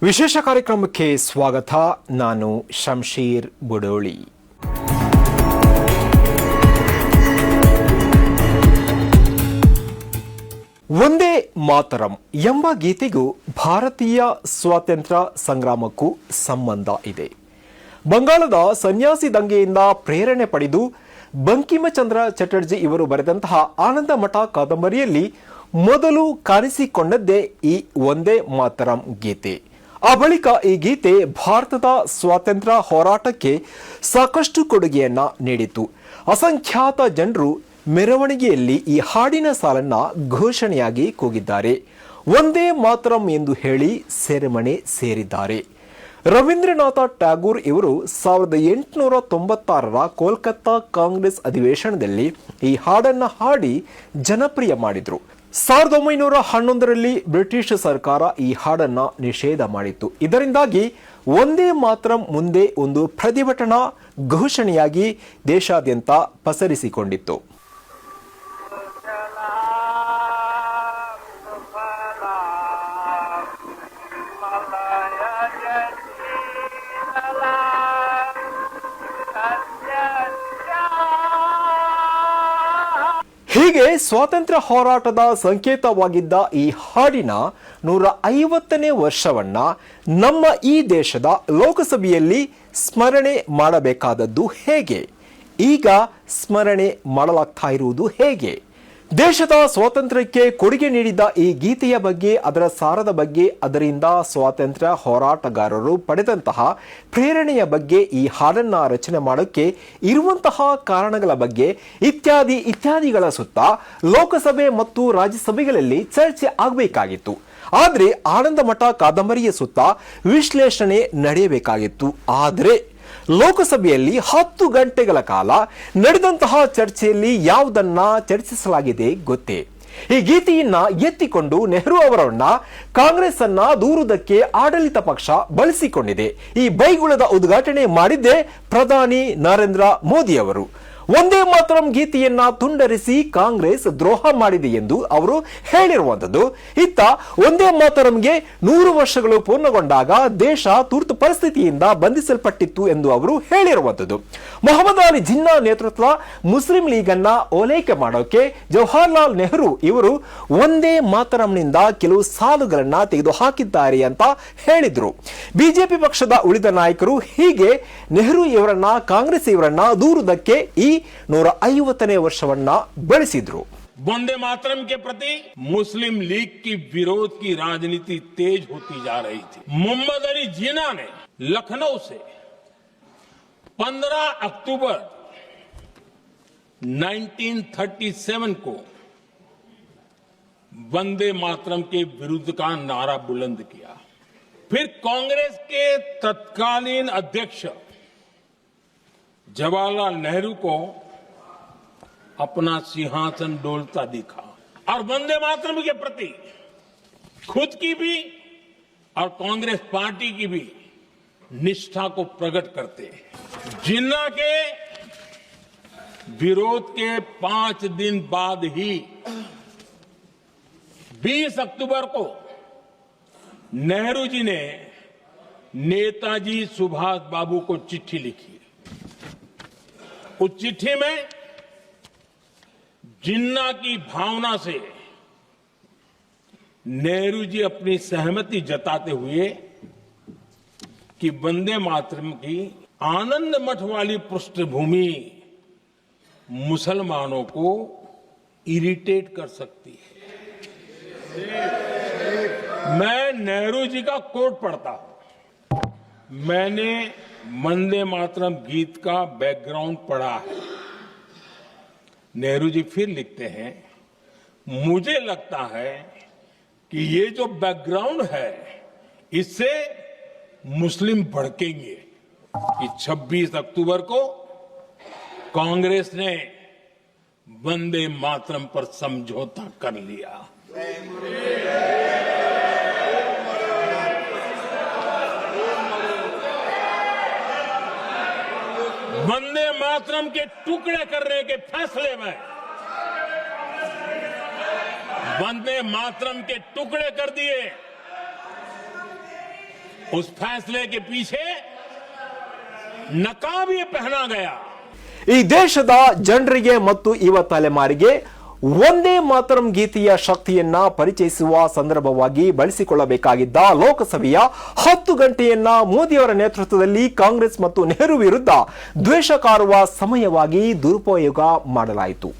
ವಿಶೇಷ ಕಾರ್ಯಕ್ರಮಕ್ಕೆ ಸ್ವಾಗತ. ನಾನು ಶಂಶೀರ್ ಬುಡೋಳಿ. ಒಂದೇ ಮಾತರಂ ಎಂಬ ಗೀತೆಗೂ ಭಾರತೀಯ ಸ್ವಾತಂತ್ರ್ಯ ಸಂಗ್ರಾಮಕ್ಕೂ ಸಂಬಂಧ ಇದೆ. ಬಂಗಾಳದ ಸನ್ಯಾಸಿ ದಂಗೆಯಿಂದ ಪ್ರೇರಣೆ ಪಡೆದು ಬಂಕಿಮಚಂದ್ರ ಚಟರ್ಜಿ ಇವರು ಬರೆದಂತಹ ಆನಂದ ಮಠ ಕಾದಂಬರಿಯಲ್ಲಿ ಮೊದಲು ಕಾಣಿಸಿಕೊಂಡದ್ದೇ ಈ ಒಂದೇ ಮಾತರಂ ಗೀತೆ. ಆ ಬಳಿಕ ಈ ಗೀತೆ ಭಾರತದ ಸ್ವಾತಂತ್ರ್ಯ ಹೋರಾಟಕ್ಕೆ ಸಾಕಷ್ಟು ಕೊಡುಗೆಯನ್ನ ನೀಡಿತು. ಅಸಂಖ್ಯಾತ ಜನರು ಮೆರವಣಿಗೆಯಲ್ಲಿ ಈ ಹಾಡಿನ ಸಾಲನ್ನ ಘೋಷಣೆಯಾಗಿ ಕೂಗಿದ್ದಾರೆ. ಒಂದೇ ಮಾತರಂ ಎಂದು ಹೇಳಿ ಸೆರೆಮನೆ ಸೇರಿದ್ದಾರೆ. ರವೀಂದ್ರನಾಥ ಟ್ಯಾಗೂರ್ ಇವರು 1896ರ ಕೋಲ್ಕತ್ತಾ ಕಾಂಗ್ರೆಸ್ ಅಧಿವೇಶನದಲ್ಲಿ ಈ ಹಾಡನ್ನ ಹಾಡಿ ಜನಪ್ರಿಯ ಮಾಡಿದ್ರು. 1911ರಲ್ಲಿ ಬ್ರಿಟಿಷ್ ಸರ್ಕಾರ ಈ ಹಾಡನ್ನ ನಿಷೇಧ ಮಾಡಿತ್ತು. ಇದರಿಂದಾಗಿ ಒಂದೇ ಮಾತರಂ ಮುಂದೆ ಒಂದು ಪ್ರತಿಭಟನಾ ಘೋಷಣೆಯಾಗಿ ದೇಶಾದ್ಯಂತ ಪಸರಿಸಿಕೊಂಡಿತ್ತು. ಹೀಗೆ ಸ್ವಾತಂತ್ರ್ಯ ಹೋರಾಟದ ಸಂಕೇತವಾಗಿದ್ದ ಈ ಹಾಡಿನ 150ನೇ ವರ್ಷವನ್ನ ನಮ್ಮ ಈ ದೇಶದ ಲೋಕಸಭೆಯಲ್ಲಿ ಸ್ಮರಣೆ ಮಾಡಬೇಕಾದದ್ದು ಹೇಗೆ? ಈಗ ಸ್ಮರಣೆ ಮಾಡಲಾಗ್ತಾ ಇರುವುದು ಹೇಗೆ? ದೇಶದ ಸ್ವಾತಂತ್ರ್ಯಕ್ಕೆ ಕೊಡುಗೆ ನೀಡಿದ ಈ ಗೀತೆಯ ಬಗ್ಗೆ, ಅದರ ಸಾರದ ಬಗ್ಗೆ, ಅದರಿಂದ ಸ್ವಾತಂತ್ರ್ಯ ಹೋರಾಟಗಾರರು ಪಡೆದಂತಹ ಪ್ರೇರಣೆಯ ಬಗ್ಗೆ, ಈ ಹಾಡನ್ನ ರಚನೆ ಮಾಡೋಕ್ಕೆ ಇರುವಂತಹ ಕಾರಣಗಳ ಬಗ್ಗೆ ಇತ್ಯಾದಿಗಳ ಸುತ್ತ ಲೋಕಸಭೆ ಮತ್ತು ರಾಜ್ಯಸಭೆಗಳಲ್ಲಿ ಚರ್ಚೆ ಆಗಬೇಕಾಗಿತ್ತು. ಆದರೆ ಆನಂದ ಮಠ ಕಾದಂಬರಿಯ ಸುತ್ತ ವಿಶ್ಲೇಷಣೆ ನಡೆಯಬೇಕಾಗಿತ್ತು. ಆದರೆ ಲೋಕಸಭೆಯಲ್ಲಿ 10 ಗಂಟೆಗಳ ಕಾಲ ನಡೆದಂತಹ ಚರ್ಚೆಯಲ್ಲಿ ಯಾವುದನ್ನ ಚರ್ಚಿಸಲಾಗಿದೆ ಗೊತ್ತೇ? ಈ ಗೀತೆಯನ್ನ ಎತ್ತಿಕೊಂಡು ನೆಹರು ಅವರನ್ನ ಕಾಂಗ್ರೆಸ್ ಅನ್ನ ದೂರುವುದಕ್ಕೆ ಆಡಳಿತ ಪಕ್ಷ ಬಳಸಿಕೊಂಡಿದೆ. ಈ ಬೈಗುಳದ ಉದ್ಘಾಟನೆ ಮಾಡಿದ್ದೇ ಪ್ರಧಾನಿ ನರೇಂದ್ರ ಮೋದಿ ಅವರು. ಒಂದೇ ಮಾತರಂ ಗೀತೆಯನ್ನ ತುಂಡರಿಸಿ ಕಾಂಗ್ರೆಸ್ ದ್ರೋಹ ಮಾಡಿದೆ ಎಂದು ಅವರು ಹೇಳಿರುವಂಥದ್ದು. ಇತ್ತ ಒಂದೇ ಮಾತರಂಗೆ 100 ವರ್ಷಗಳು ಪೂರ್ಣಗೊಂಡಾಗ ದೇಶ ತುರ್ತು ಪರಿಸ್ಥಿತಿಯಿಂದ ಬಂಧಿಸಲ್ಪಟ್ಟಿತ್ತು ಎಂದು ಅವರು ಹೇಳಿರುವಂಥದ್ದು. ಮೊಹಮ್ಮದ್ ಅಲಿ ಜಿನ್ನಾ ನೇತೃತ್ವ ಮುಸ್ಲಿಂ ಲೀಗ್ ಅನ್ನ ಓಲೈಕೆ ಮಾಡೋಕೆ ಜವಾಹರ್ಲಾಲ್ ನೆಹರು ಇವರು ಒಂದೇ ಮಾತರಂನಿಂದ ಕೆಲವು ಸಾಲುಗಳನ್ನ ತೆಗೆದು ಹಾಕಿದ್ದಾರೆ ಅಂತ ಹೇಳಿದ್ರು. ಬಿಜೆಪಿ ಪಕ್ಷದ ಉಳಿದ ನಾಯಕರು ಹೀಗೆ ನೆಹರು ಇವರನ್ನ, ಕಾಂಗ್ರೆಸ್ ಇವರನ್ನ ದೂರುವುದಕ್ಕೆ ಈ 150ನೇ ವರ್ಷವನ್ನ ಬೆಳೆಸಿದ್ರು. वंदे मातरम के प्रति मुस्लिम लीग की विरोध की राजनीति तेज होती जा रही थी. मोहम्मद अली जिन्ना ने लखनऊ से 15 अक्टूबर 1937 को वंदे मातरम के विरुद्ध का नारा बुलंद किया. फिर कांग्रेस के तत्कालीन अध्यक्ष जवाहरलाल नेहरू को अपना सिंहासन डोलता दिखा और वंदे मातरम के प्रति खुद की भी और कांग्रेस पार्टी की भी निष्ठा को प्रकट करते. जिन्ना के विरोध के 5 दिन बाद ही 20 अक्टूबर को नेहरू जी ने नेताजी सुभाष बाबू को चिट्ठी लिखी. उस चिट्ठी में जिन्ना की भावना से नेहरू जी अपनी सहमति जताते हुए कि वंदे मातरम की आनंद मठ वाली पृष्ठभूमि मुसलमानों को इरिटेट कर सकती है. मैं नेहरू जी का कोट पढ़ता हूं. मैंने वंदे मातरम गीत का बैकग्राउंड पढ़ा है. नेहरू जी फिर लिखते हैं, मुझे लगता है कि ये जो बैकग्राउंड है इससे मुस्लिम भड़केंगे कि 26 अक्टूबर को कांग्रेस ने वंदे मातरम पर समझौता कर लिया. वंदे मातरम के टुकड़े करने के फैसले में वंदे मातरम के टुकड़े कर दिए. उस फैसले के पीछे नकाब ये पहना गया। ಈ ದೇಶದ ಜನರಿಗೆ ಮತ್ತು ಯುವ ತಲೆಮಾರಿಗೆ ಒಂದೇ ಮಾತರಂ ಗೀತೆಯ ಶಕ್ತಿಯನ್ನ ಪರಿಚಯಿಸುವ ಸಂದರ್ಭವಾಗಿ ಬಳಸಿಕೊಳ್ಳಬೇಕಾಗಿದ್ದ ಲೋಕಸಭೆಯ 10 ಗಂಟೆಯನ್ನ ಮೋದಿಯವರ ನೇತೃತ್ವದಲ್ಲಿ ಕಾಂಗ್ರೆಸ್ ಮತ್ತು ನೆಹರು ವಿರುದ್ಧ ದ್ವೇಷ ಕಾರುವ ಸಮಯವಾಗಿ ದುರುಪಯೋಗ ಮಾಡಲಾಯಿತು.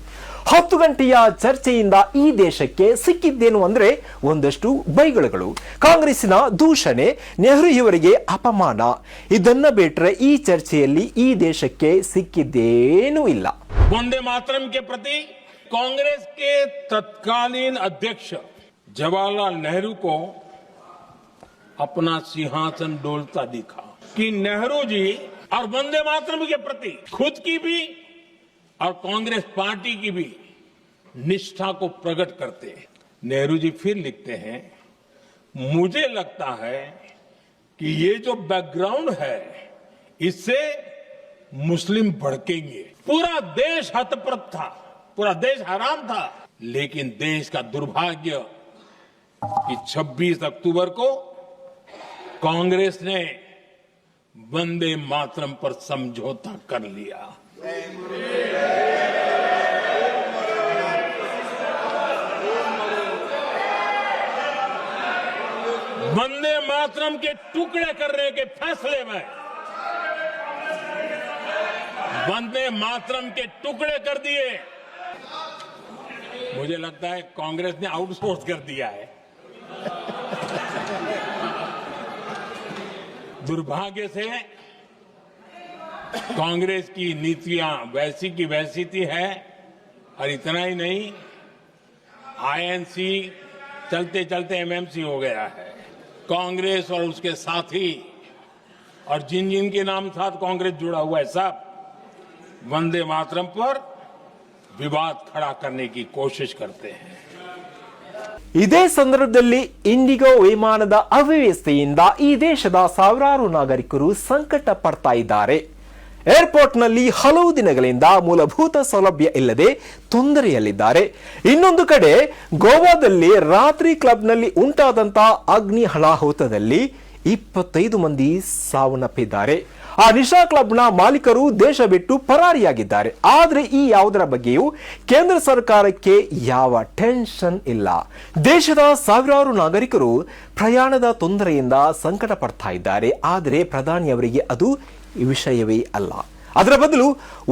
10 ಗಂಟೆಯ ಚರ್ಚೆಯಿಂದ ಈ ದೇಶಕ್ಕೆ ಸಿಕ್ಕಿದ್ದೇನು ಅಂದ್ರೆ ಒಂದಷ್ಟು ಬೈಗಳುಗಳು, ಕಾಂಗ್ರೆಸ್ಸಿನ ದೂಷಣೆ, ನೆಹರು ಇವರಿಗೆ ಅಪಮಾನ. ಇದನ್ನ ಬಿಟ್ರೆ ಈ ಚರ್ಚೆಯಲ್ಲಿ ಈ ದೇಶಕ್ಕೆ ಸಿಕ್ಕಿದ್ದೇನೂ ಇಲ್ಲ. वंदे मातरम के प्रति कांग्रेस के तत्कालीन अध्यक्ष जवाहरलाल नेहरू को अपना सिंहासन डोलता दिखा कि नेहरू जी और वंदे मातरम के प्रति खुद की भी और कांग्रेस पार्टी की भी निष्ठा को प्रकट करते हैं। नेहरू जी फिर लिखते हैं, मुझे लगता है कि ये जो बैकग्राउंड है इससे मुस्लिम भड़केंगे। पूरा देश हतप्रभ था, पूरा देश हैरान था, लेकिन देश का दुर्भाग्य कि 26 अक्टूबर को कांग्रेस ने वंदे मातरम पर समझौता कर लिया। वंदे मातरम के टुकड़े करने के फैसले में वंदे मातरम के टुकड़े कर दिए। मुझे लगता है कांग्रेस ने आउटसोर्स कर दिया है। दुर्भाग्य से कांग्रेस की नीतियां वैसी की वैसी थी है, और इतना ही नहीं, आईएनसी चलते चलते एमएमसी हो गया है। कांग्रेस और उसके साथी और जिन जिन के नाम साथ कांग्रेस जुड़ा हुआ है सब वंदे मातरम पर विवाद खड़ा करने की कोशिश करते हैं। ಇದೇ ಸಂದರ್ಭದಲ್ಲಿ ಇಂಡಿಗೋ ವಿಮಾನದ ಅವ್ಯವಸ್ಥೆಯಿಂದ ಈ ದೇಶದ ಸಾವಿರಾರು ನಾಗರಿಕರು ಸಂಕಟ ಪಡ್ತಾ ಇದ್ದಾರೆ. ಏರ್ಪೋರ್ಟ್ನಲ್ಲಿ ಹಲವು ದಿನಗಳಿಂದ ಮೂಲಭೂತ ಸೌಲಭ್ಯ ಇಲ್ಲದೆ ತೊಂದರೆಯಲ್ಲಿದ್ದಾರೆ. ಇನ್ನೊಂದು ಕಡೆ ಗೋವಾದಲ್ಲಿ ರಾತ್ರಿ ಕ್ಲಬ್ನಲ್ಲಿ ಉಂಟಾದಂತಹ ಅಗ್ನಿ ಅನಾಹುತದಲ್ಲಿ 25 ಮಂದಿ ಸಾವನ್ನಪ್ಪಿದ್ದಾರೆ. ಆ ನಿಶಾ ಕ್ಲಬ್ನ ಮಾಲೀಕರು ದೇಶ ಬಿಟ್ಟು ಪರಾರಿಯಾಗಿದ್ದಾರೆ. ಆದರೆ ಈ ಯಾವುದರ ಬಗ್ಗೆಯೂ ಕೇಂದ್ರ ಸರ್ಕಾರಕ್ಕೆ ಯಾವ ಟೆನ್ಷನ್ ಇಲ್ಲ. ದೇಶದ ಸಾವಿರಾರು ನಾಗರಿಕರು ಪ್ರಯಾಣದ ತೊಂದರೆಯಿಂದ ಸಂಕಟ ಪಡ್ತಾ ಇದ್ದಾರೆ. ಆದರೆ ಪ್ರಧಾನಿಯವರಿಗೆ ಅದು ವಿಷಯವೇ ಅಲ್ಲ. ಅದರ ಬದಲು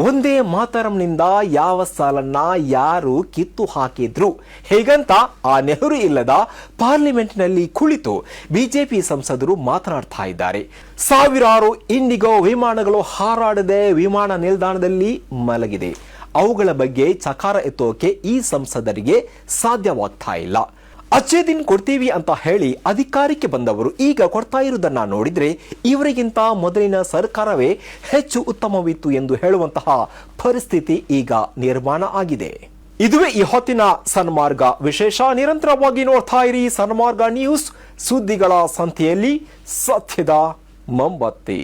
ಒಂದೇ ಮಾತರಂನಿಂದ ಯಾವ ಸಾಲನ್ನ ಯಾರು ಕಿತ್ತು ಹಾಕಿದ್ರು ಹೇಗಂತ ಆ ನೆಹರು ಇಲ್ಲದ ಪಾರ್ಲಿಮೆಂಟ್ನಲ್ಲಿ ಕುಳಿತು ಬಿಜೆಪಿ ಸಂಸದರು ಮಾತನಾಡ್ತಾ ಇದ್ದಾರೆ. ಸಾವಿರಾರು ಇಂಡಿಗೋ ವಿಮಾನಗಳು ಹಾರಾಡದೆ ವಿಮಾನ ನಿಲ್ದಾಣದಲ್ಲಿ ಮಲಗಿದೆ. ಅವುಗಳ ಬಗ್ಗೆ ಚಕಾರ ಎತ್ತೋಕೆ ಈ ಸಂಸದರಿಗೆ ಸಾಧ್ಯವಾಗ್ತಾ ಇಲ್ಲ. ಅಚ್ಚೇ ದಿನ್ ಕೊಡ್ತೀವಿ ಅಂತ ಹೇಳಿ ಅಧಿಕಾರಕ್ಕೆ ಬಂದವರು ಈಗ ಕೊಡ್ತಾ ಇರುವುದನ್ನ ನೋಡಿದ್ರೆ ಇವರಿಗಿಂತ ಮೊದಲಿನ ಸರ್ಕಾರವೇ ಹೆಚ್ಚು ಉತ್ತಮವಿತ್ತು ಎಂದು ಹೇಳುವಂತಹ ಪರಿಸ್ಥಿತಿ ಈಗ ನಿರ್ಮಾಣ ಆಗಿದೆ. ಇದುವೇ ಈ ಹೊತ್ತಿನ ಸನ್ಮಾರ್ಗ ವಿಶೇಷ. ನಿರಂತರವಾಗಿ ನೋಡ್ತಾ ಇರಿ ಸನ್ಮಾರ್ಗ ನ್ಯೂಸ್, ಸುದ್ದಿಗಳ ಸಂತೆಯಲ್ಲಿ ಸತ್ಯದ ಮೊಂಬತ್ತಿ.